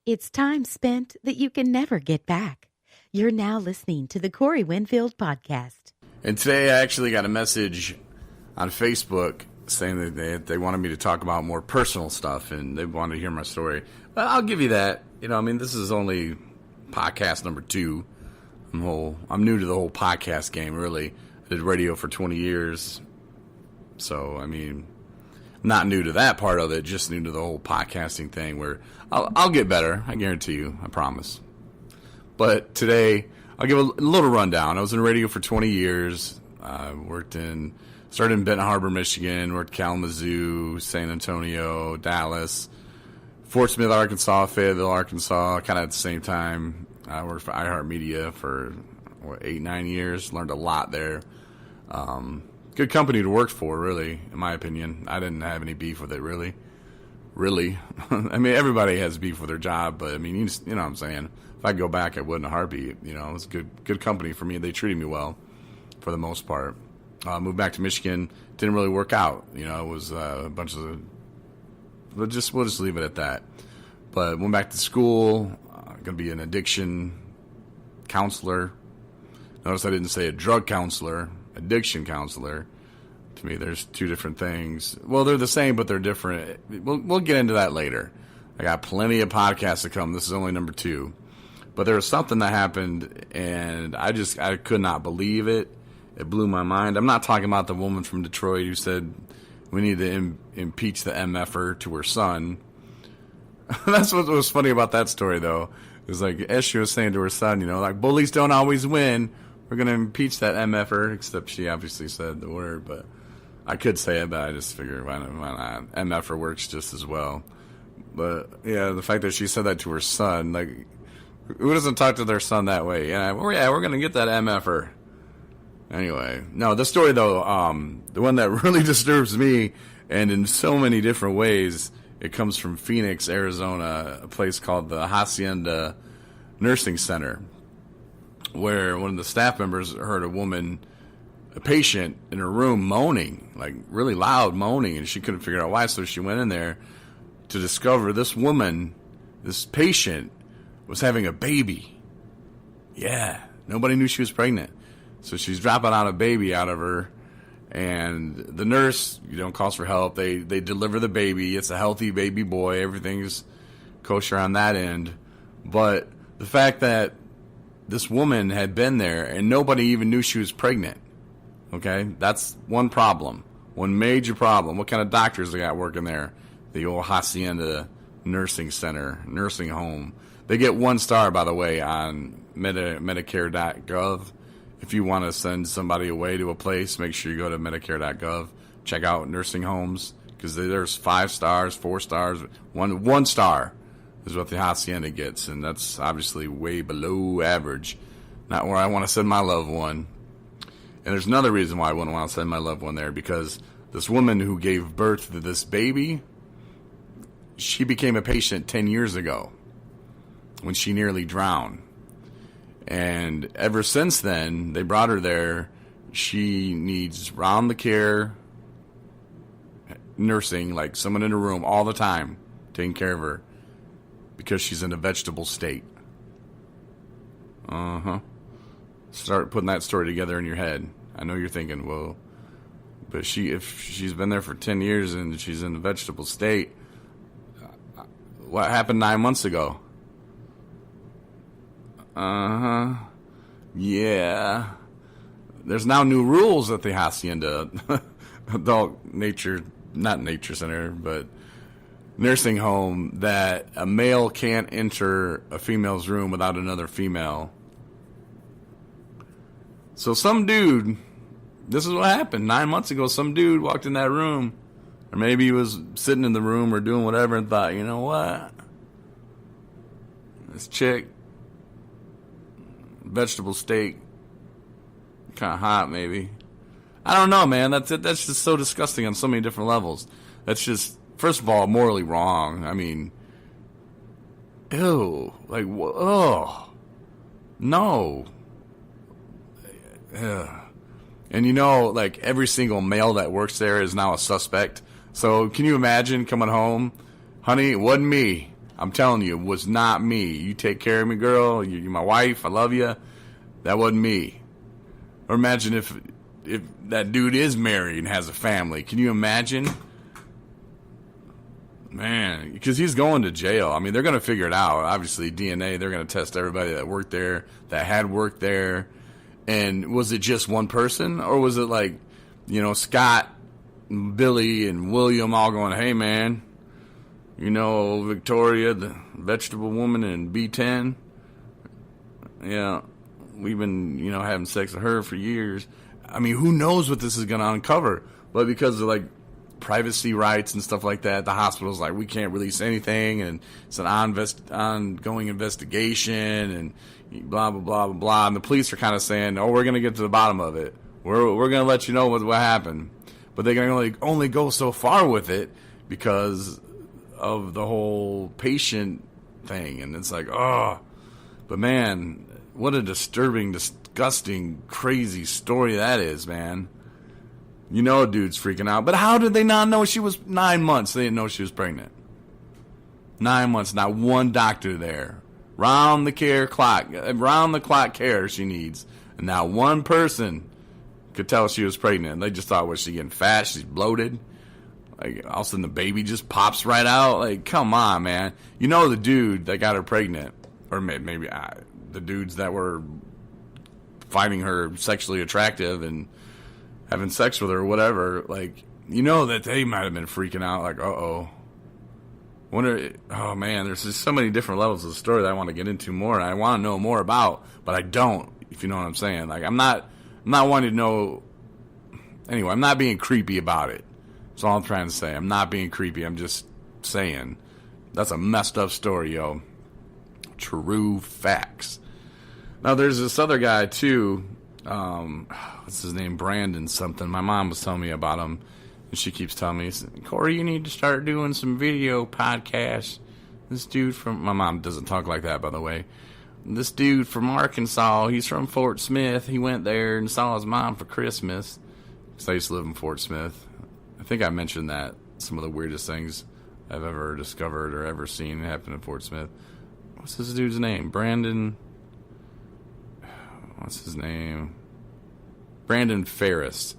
It's time spent that you can never get back. You're now listening to the Corey Winfield Podcast. And today I actually got a message on Facebook saying that they wanted me to talk about more personal stuff and they wanted to hear my story. But I'll give you that. This is only podcast number 2. I'm new to the whole podcast game, really. I did radio for 20 years. So, I'm not new to that part of it, just new to the whole podcasting thing where I'll get better. I guarantee you. I promise. But today, I'll give a little rundown. I was in radio for 20 years. Started in Benton Harbor, Michigan, worked Kalamazoo, San Antonio, Dallas, Fort Smith, Arkansas, Fayetteville, Arkansas, kind of at the same time. I worked for iHeartMedia for 8-9 years. Learned a lot there. Good company to work for, really, in my opinion. I didn't have any beef with it, really. Everybody has beef with their job, but you know what I'm saying. If I could go back, I would in a heartbeat. It was a good company for me. They treated me well, for the most part. Moved back to Michigan. Didn't really work out. It was a bunch of. We'll just leave it at that. But went back to school. Going to be an addiction counselor. Notice I didn't say a drug counselor. Addiction counselor. To me, there's two different things. Well, they're the same, but they're different. We'll get into that later. I got plenty of podcasts to come. This is only number 2. But there was something that happened, and I could not believe it. It blew my mind. I'm not talking about the woman from Detroit who said we need to impeach the MFer to her son. That's what was funny about that story, though. It was like, as she was saying to her son, bullies don't always win. We're going to impeach that MFer, except she obviously said the word, but I could say it, but I just figured why not? MFer works just as well. But, yeah, the fact that she said that to her son, who doesn't talk to their son that way? We're going to get that MFer. Anyway, no, the story, though, the one that really disturbs me, and in so many different ways, it comes from Phoenix, Arizona, a place called the Hacienda Nursing Center, where one of the staff members heard a patient in her room moaning, really loud moaning, and she couldn't figure out why, so she went in there to discover this patient, was having a baby. Yeah, nobody knew she was pregnant. So she's dropping out a baby out of her, and the nurse, calls for help. They deliver the baby. It's a healthy baby boy. Everything's kosher on that end. But the fact that this woman had been there and nobody even knew she was pregnant, okay, that's one problem, one major problem. What kind of doctors they got working there? The old Hacienda Nursing Center, nursing home. They get 1 star, by the way, on Medicare.gov. If you want to send somebody away to a place, make sure you go to Medicare.gov. Check out nursing homes, because there's 5 stars, 4 stars. 1 star is what the Hacienda gets, and that's obviously way below average. Not where I want to send my loved one. And there's another reason why I wouldn't want to send my loved one there, because this woman who gave birth to this baby, she became a patient 10 years ago when she nearly drowned. And ever since then, they brought her there. She needs round-the-care nursing, like someone in a room all the time taking care of her, because she's in a vegetable state. Start putting that story together in your head. I know you're thinking, well, but if she's been there for 10 years and she's in a vegetable state, what happened 9 months ago? Yeah. There's now new rules at the Hacienda not nature center, but nursing home, that a male can't enter a female's room without another female. So some dude, this is what happened 9 months ago, some dude walked in that room, or maybe he was sitting in the room or doing whatever, and thought, you know what? This chick, vegetable steak, kind of hot, maybe. I don't know, man. That's just so disgusting on so many different levels. That's just, first of all, morally wrong. Ew. Oh. No. Ugh. And every single male that works there is now a suspect. So can you imagine coming home? Honey, it wasn't me. I'm telling you, it was not me. You take care of me, girl. You're my wife. I love you. That wasn't me. Or imagine if that dude is married and has a family. Can you imagine? Man, because he's going to jail. I mean, they're going to figure it out. Obviously, DNA, they're going to test everybody that worked there, that had worked there. And was it just one person? Or was it like, Scott, and Billy, and William all going, hey, man, Victoria, the vegetable woman in B10? Yeah, we've been, having sex with her for years. I mean, who knows what this is going to uncover? But because of, privacy rights and stuff like that, the hospital's like, we can't release anything, and it's an ongoing investigation, and blah, blah, blah, blah, blah. And the police are kind of saying, we're going to get to the bottom of it. We're going to let you know what happened. But they can only go so far with it because of the whole patient thing. And it's like, oh. But, man, what a disturbing, disgusting, crazy story that is, man. Dude's freaking out. But how did they not know she was 9 months? They didn't know she was pregnant. 9 months, not one doctor there. Round the clock care she needs. And not one person could tell she was pregnant. They just thought, was she getting fat? She's bloated. All of a sudden the baby just pops right out. Come on, man. The dude that got her pregnant, or maybe the dudes that were finding her sexually attractive and having sex with her or whatever, that they might have been freaking out, uh-oh. Oh, man, there's just so many different levels of the story that I want to get into more, and I want to know more about, but I don't, if you know what I'm saying. I'm not wanting to know. Anyway, I'm not being creepy about it. That's all I'm trying to say. I'm not being creepy. I'm just saying. That's a messed up story, yo. True facts. Now, there's this other guy, too. What's his name? Brandon something. My mom was telling me about him, and she keeps telling me, Corey, you need to start doing some video podcasts. This dude from... My mom doesn't talk like that, by the way. This dude from Arkansas, he's from Fort Smith. He went there and saw his mom for Christmas. Because I used to live in Fort Smith. I think I mentioned that. Some of the weirdest things I've ever discovered or ever seen happen in Fort Smith. What's this dude's name? Brandon... What's his name? Brandon Ferris.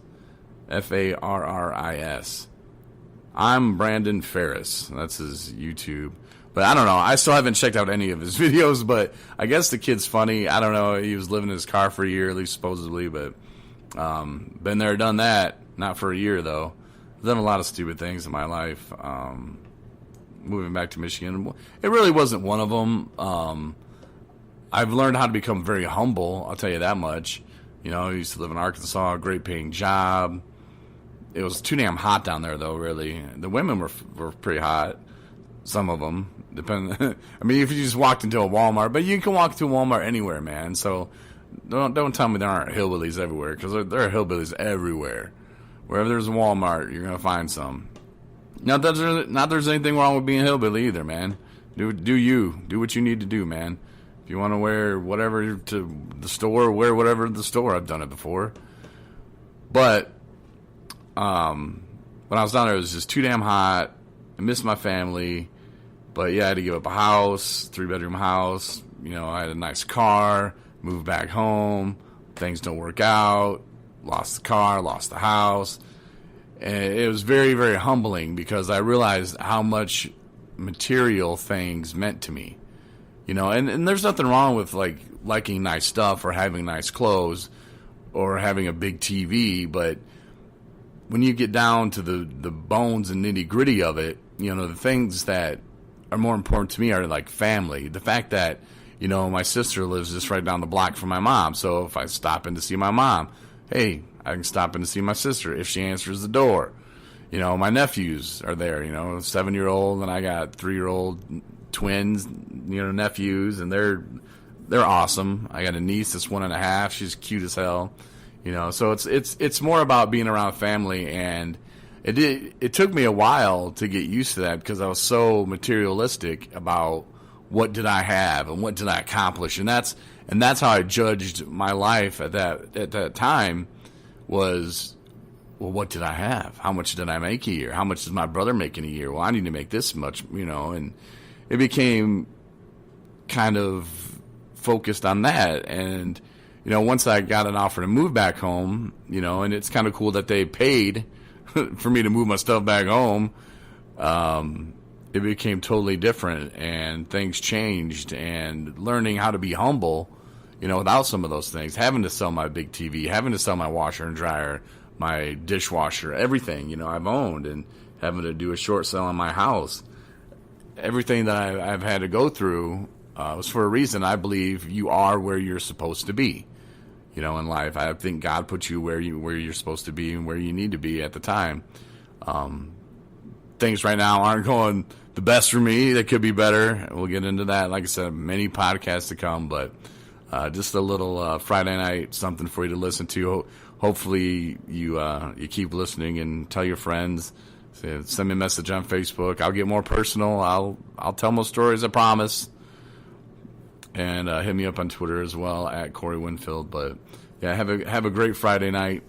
Farris. I'm Brandon Ferris. That's his YouTube. But I don't know. I still haven't checked out any of his videos, but I guess the kid's funny. I don't know. He was living in his car for a year, at least supposedly, but been there, done that. Not for a year, though. I've done a lot of stupid things in my life. Moving back to Michigan. It really wasn't one of them. I've learned how to become very humble, I'll tell you that much. I used to live in Arkansas, a great paying job. It was too damn hot down there, though, really. The women were pretty hot. Some of them. I mean, if you just walked into a Walmart, but you can walk to a Walmart anywhere, man. So don't tell me there aren't hillbillies everywhere, because there are hillbillies everywhere. Wherever there's a Walmart, you're going to find some. Not that there's anything wrong with being a hillbilly either, man. Do you. Do what you need to do, man. If you want to wear whatever to the store, wear whatever to the store. I've done it before. But when I was down there, it was just too damn hot. I missed my family. But, yeah, I had to give up a house, 3-bedroom house. I had a nice car, moved back home. Things don't work out. Lost the car, lost the house. And it was very, very humbling because I realized how much material things meant to me. And there's nothing wrong with liking nice stuff or having nice clothes or having a big TV, but when you get down to the bones and nitty gritty of it, the things that are more important to me are like family. The fact that, my sister lives just right down the block from my mom, so if I stop in to see my mom, hey, I can stop in to see my sister if she answers the door. My nephews are there, 7-year-old, and I got 3-year-old twins, nephews, and they're awesome. I got a niece that's 1.5. She's cute as hell. So it's more about being around family, and it took me a while to get used to that because I was so materialistic about what did I have and what did I accomplish, and that's how I judged my life at that time was, well, what did I have? How much did I make a year? How much does my brother make in a year? Well, I need to make this much, and it became kind of focused on that. And, once I got an offer to move back home, and it's kind of cool that they paid for me to move my stuff back home, it became totally different, and things changed, and learning how to be humble, without some of those things, having to sell my big TV, having to sell my washer and dryer, my dishwasher, everything, I've owned, and having to do a short sale on my house. Everything that I've had to go through was for a reason. I believe you are where you're supposed to be, in life. I think God put you where you're supposed to be and where you need to be at the time. Things right now aren't going the best for me. They could be better. We'll get into that. Like I said, many podcasts to come, but just a little Friday night, something for you to listen to. Hopefully you keep listening and tell your friends. Send me a message on Facebook. I'll get more personal. I'll tell more stories, I promise. And hit me up on Twitter as well at Corey Winfield. But yeah, have a great Friday night.